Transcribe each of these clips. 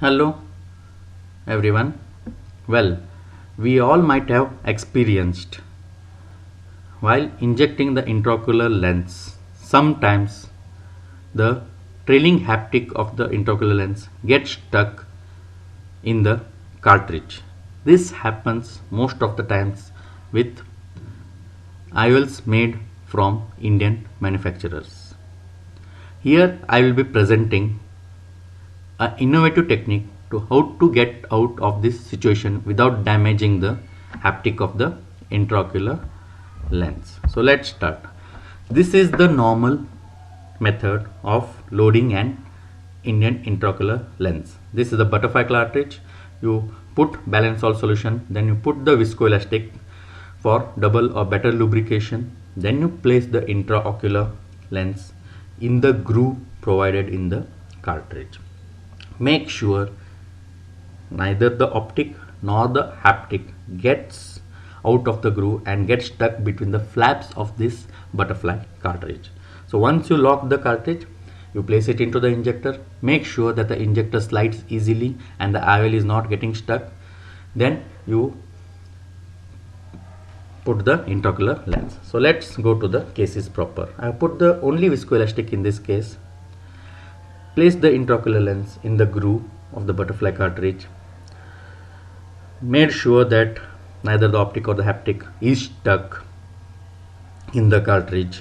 Hello everyone. Well, we all might have experienced while injecting the intraocular lens. Sometimes the trailing haptic of the intraocular lens gets stuck in the cartridge. This happens most of the times with IOLs made from Indian manufacturers. Here I will be presenting an innovative technique to how to get out of this situation without damaging the haptic of the intraocular lens. So let's start. This is the normal method of loading an Indian intraocular lens. This is the butterfly cartridge. You put balanced salt solution, then you put the viscoelastic for double or better lubrication. Then you place the intraocular lens in the groove provided in the cartridge. Make sure neither the optic nor the haptic gets out of the groove and gets stuck between the flaps of this butterfly cartridge. So once you lock the cartridge, you place it into the injector. Make sure that the injector slides easily and the IOL is not getting stuck. Then you put the intraocular lens. So let's go to the cases proper. I have put the only viscoelastic in this case. Place the intraocular lens in the groove of the butterfly cartridge. Made sure that neither the optic or the haptic is stuck in the cartridge.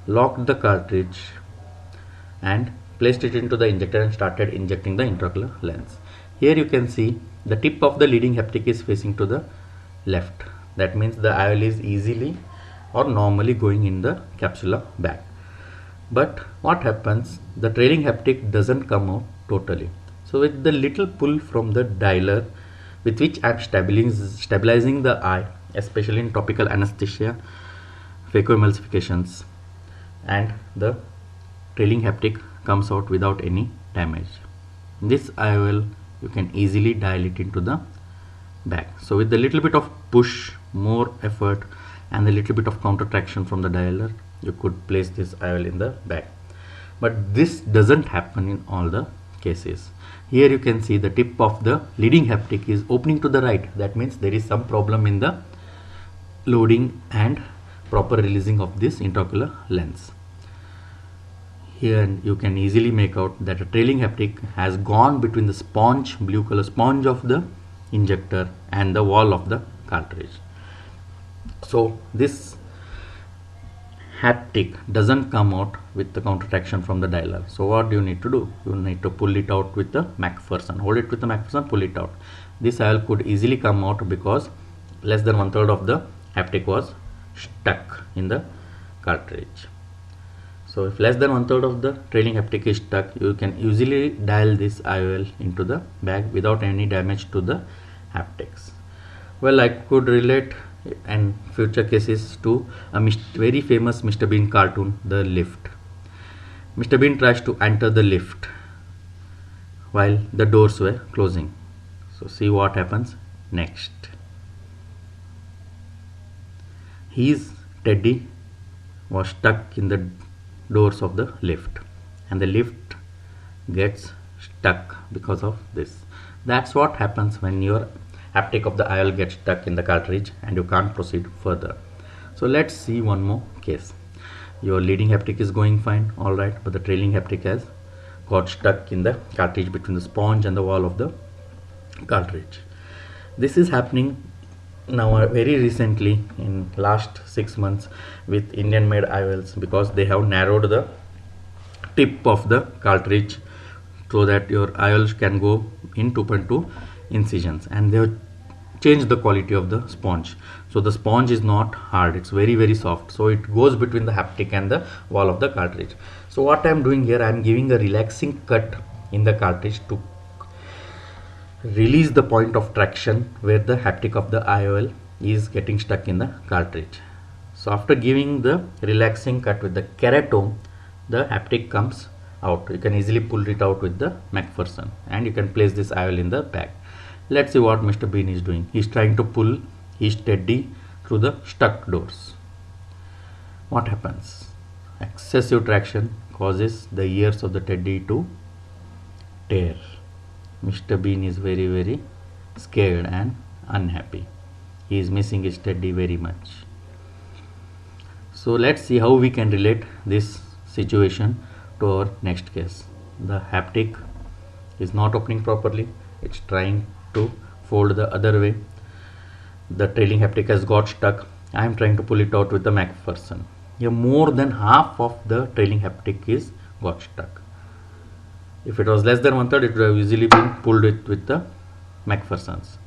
Locked the cartridge and placed it into the injector and started injecting the intraocular lens. Here you can see the tip of the leading haptic is facing to the left. That means the IOL is easily or normally going in the capsular bag. But what happens, the trailing haptic doesn't come out totally. So with the little pull from the dialer with which I am stabilizing the eye, especially in topical anesthesia, phacoemulsifications, and the trailing haptic comes out without any damage. This IOL you can easily dial it into the bag. So with a little bit of push, more effort and a little bit of counter traction from the dialer, you could place this IOL in the bag. But this doesn't happen in all the cases. Here you can see the tip of the leading haptic is opening to the right. That means there is some problem in the loading and proper releasing of this intraocular lens. Here you can easily make out that a trailing haptic has gone between the sponge, blue color sponge of the injector and the wall of the cartridge. So this haptic doesn't come out with the counter traction from the dialer. So what do you need to do? You need to pull it out with the McPherson. Hold it with the McPherson, pull it out. This IOL could easily come out because less than 1/3 of the haptic was stuck in the cartridge. So if less than 1/3 of the trailing haptic is stuck, you can easily dial this IOL into the bag without any damage to the haptics. Well, I could relate and future cases to a very famous Mr. Bean cartoon, The Lift. Mr. Bean tries to enter the lift while the doors were closing. So see what happens next. His teddy was stuck in the doors of the lift and the lift gets stuck because of this. That's what happens when your haptic of the IOL gets stuck in the cartridge and you can't proceed further. So let's see one more case. Your leading haptic is going fine, alright, but the trailing haptic has got stuck in the cartridge between the sponge and the wall of the cartridge. This is happening now very recently in last 6 months with Indian made IOLs, because they have narrowed the tip of the cartridge so that your IOLs can go in 2.2 incisions, and they have changed the quality of the sponge. So the sponge is not hard, it's very soft, so it goes between the haptic and the wall of the cartridge. So what I am doing here, I am giving a relaxing cut in the cartridge to release the point of traction where the haptic of the IOL is getting stuck in the cartridge. So after giving the relaxing cut with the keratome, the haptic comes out. You can easily pull it out with the McPherson and you can place this IOL in the bag. Let's see what Mr. Bean is doing. He's trying to pull his teddy through the stuck doors. What happens? Excessive traction causes the ears of the teddy to tear. Mr. Bean is very scared and unhappy. He is missing his teddy very much. So let's see how we can relate this situation to our next case. The haptic is not opening properly. It's trying to fold the other way. The trailing haptic has got stuck. I am trying to pull it out with the McPherson. Here more than half of the trailing haptic is got stuck. If it was less than 1/3, it would have easily been pulled with the McPhersons.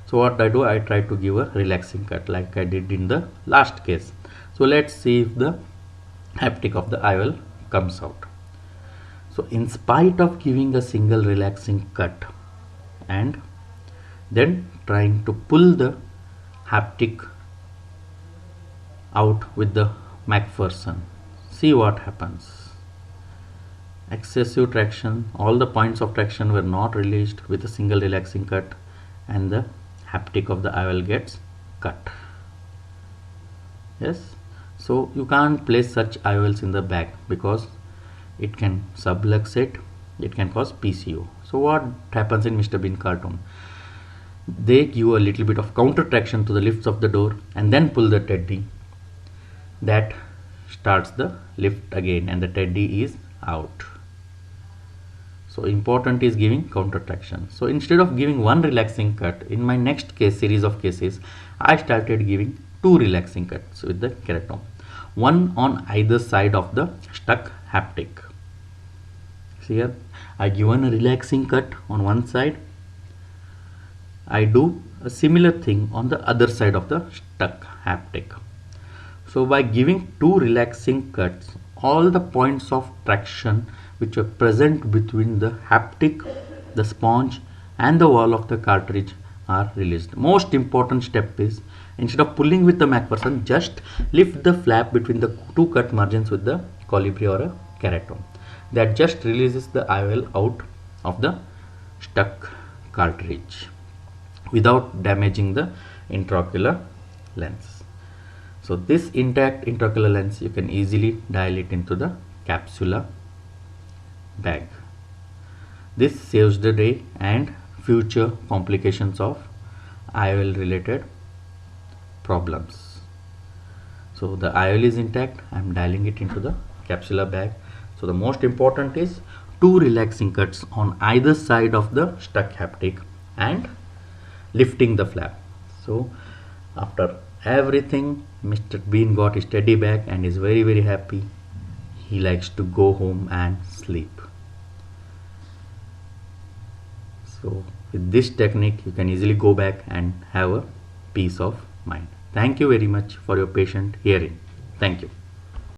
So what I do, I try to give a relaxing cut like I did in the last case. So let's see if the haptic of the IOL comes out. So in spite of giving a single relaxing cut and then trying to pull the haptic out with the McPherson, see what happens. Excessive traction, all the points of traction were not released with a single relaxing cut, and the haptic of the IOL gets cut. Yes, so you can't place such IOLs in the bag because it can subluxate, it can cause PCO. So what happens in Mr. Bean cartoon? They give a little bit of counter traction to the lifts of the door and then pull the teddy. That starts the lift again and the teddy is out. So important is giving counter traction. So instead of giving one relaxing cut, in my next case series of cases, I started giving two relaxing cuts with the keratome, one on either side of the stuck haptic. See here, I given a relaxing cut on one side. I do a similar thing on the other side of the stuck haptic. So by giving two relaxing cuts, all the points of traction which are present between the haptic, the sponge and the wall of the cartridge are released. Most important step is, instead of pulling with the McPherson, just lift the flap between the two cut margins with the colibri or a keratome. That just releases the IOL out of the stuck cartridge without damaging the intraocular lens. So this intact intraocular lens, you can easily dial it into the capsular bag. This saves the day and future complications of IOL related problems. So the IOL is intact, I am dialing it into the capsular bag. So the most important is two relaxing cuts on either side of the stuck haptic and lifting the flap. So after everything, Mr. Bean got his teddy back and is very happy. He likes to go home and sleep. So with this technique, you can easily go back and have a peace of mind. Thank you very much for your patient hearing. Thank you.